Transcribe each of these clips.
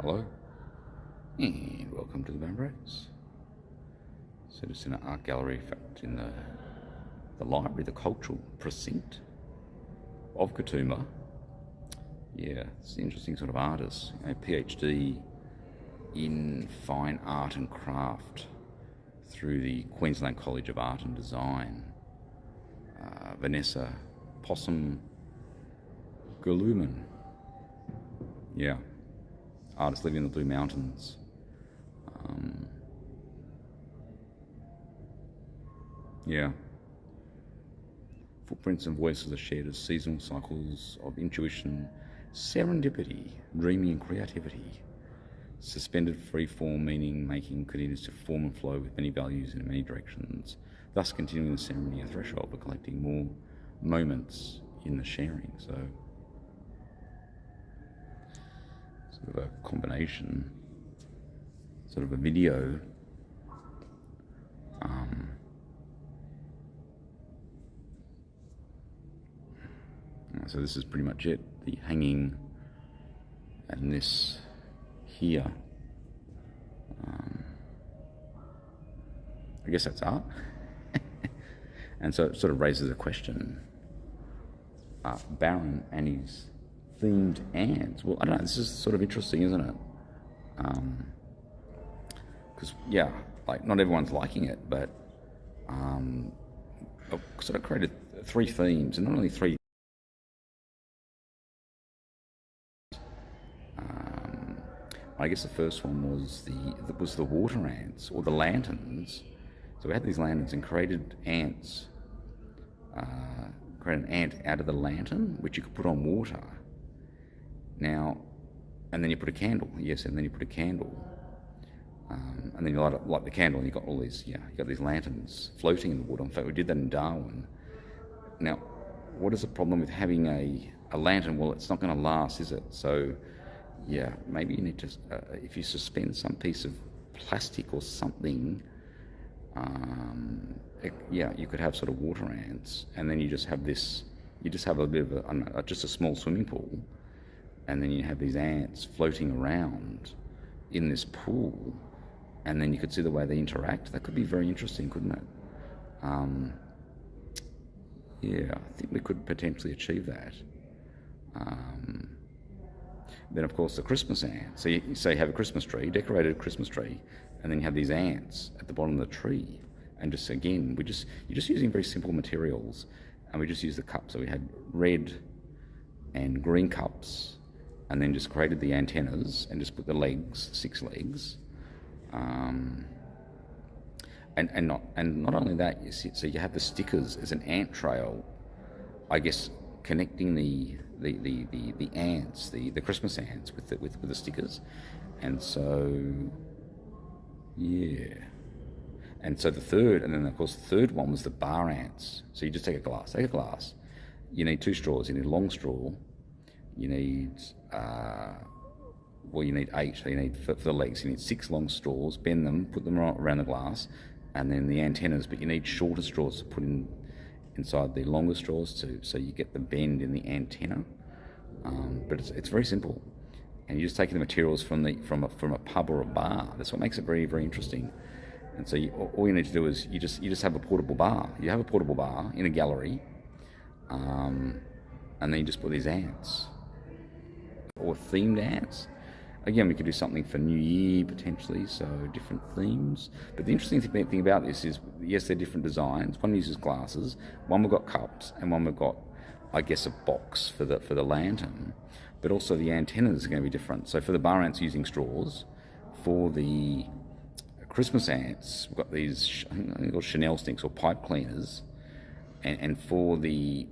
Hello, and welcome to the Bambracks. So just in an art gallery, in fact, in the library, the cultural precinct of Katoomba. Yeah, it's an interesting sort of artist, PhD in fine art and craft through the Queensland College of Art and Design. Vanessa Possum Galuman. Yeah, artist living in the Blue Mountains. Yeah. Footprints and voices are shared as seasonal cycles of intuition, serendipity, dreaming and creativity. Suspended free-form meaning making continues to form and flow with many values in many directions, thus continuing the ceremony and threshold for collecting more moments in the sharing. So, sort of a combination, sort of a video. So this is pretty much it, the hanging and this here. I guess that's art. And so it sort of raises a question. Baron and his themed ants. Well, I don't know, this is sort of interesting, isn't it? Because, yeah, like not everyone's liking it, but I've sort of created three themes, and not only three. I guess the first one was the water ants, or the lanterns. So we had these lanterns and created ants. Create an ant out of the lantern, which you could put on water. Now, and then you put a candle. Yes, and then you put a candle, and then you light the candle, and you got all these. Yeah, you got these lanterns floating in the water. In fact, we did that in Darwin. Now, what is the problem with having a lantern? Well, it's not going to last, is it? So, yeah, maybe you need to, if you suspend some piece of plastic or something, you could have sort of water ants, and then you just have this, you just have a bit of just a small swimming pool, and then you have these ants floating around in this pool, and then you could see the way they interact. That could be very interesting, couldn't it? Yeah, I think we could potentially achieve that. Then, of course, the Christmas ants. So you say you have a Christmas tree, decorated Christmas tree, and then you have these ants at the bottom of the tree. And just again, you're just using very simple materials, and we just use the cups. So we had red and green cups, and then just created the antennas and just put the legs, 6 legs, and not only that. So you have the stickers as an ant trail, I guess, connecting the ants, the Christmas ants with the stickers. And so, yeah. And so the third one was the bar ants. So you just take a glass. You need 2 straws. You need a long straw. You need, you need 8. So you need, for the legs, you need 6 long straws, bend them, put them around the glass, and then the antennas, but you need shorter straws to put inside the longer straws too, so you get the bend in the antenna. But it's very simple, and you're just taking the materials from a pub or a bar. That's what makes it very, very interesting. And so all you need to do is you just have a portable bar. You have a portable bar in a gallery, and then you just put these ants or themed ants. Again, we could do something for New Year potentially, so different themes. But the interesting thing about this is, yes, they're different designs. One uses glasses, one we've got cups, and one we've got, I guess, a box for the lantern. But also the antennas are going to be different. So for the bar ants, using straws. For the Christmas ants, we've got these, I think they're called Chanel sticks or pipe cleaners. And for the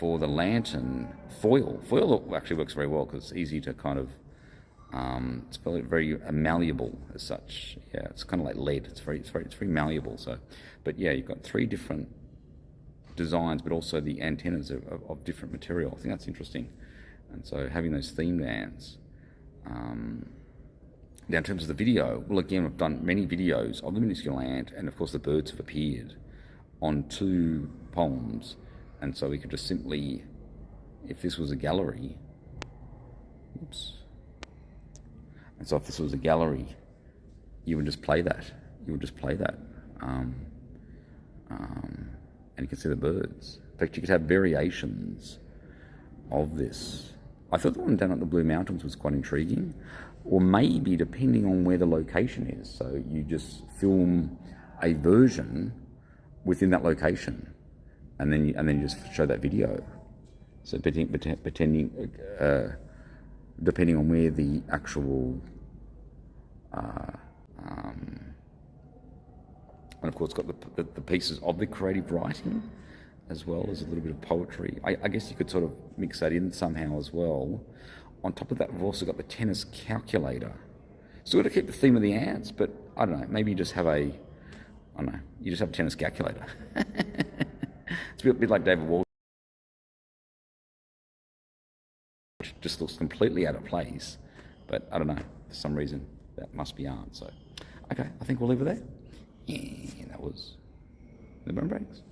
lantern, foil. Foil actually works very well because it's easy to kind of, it's very malleable as such. Yeah, it's kind of like lead. It's very malleable. So, but yeah, you've got 3 different designs, but also the antennas of different material. I think that's interesting. And so having those themed ants. Now, in terms of the video, well, again, I've done many videos of the minuscule ant, and of course the birds have appeared on 2 poems. And so we could just simply, if this was a gallery, oops. And so if this was a gallery, you would just play that. You would just play that. And you can see the birds. In fact, you could have variations of this. I thought the one down at the Blue Mountains was quite intriguing, or maybe depending on where the location is. So you just film a version within that location, and then you just show that video. So depending on where the actual and of course, it's got the pieces of the creative writing, as well as a little bit of poetry. I guess you could sort of mix that in somehow as well. On top of that, we've also got the tennis calculator. Still got to keep the theme of the ants, but I don't know, maybe you just have a tennis calculator. It's a bit like David Walsh. Just looks completely out of place, but I don't know, for some reason that must be art. So, okay, I think we'll leave it there. Yeah, that was the Bone Breaks.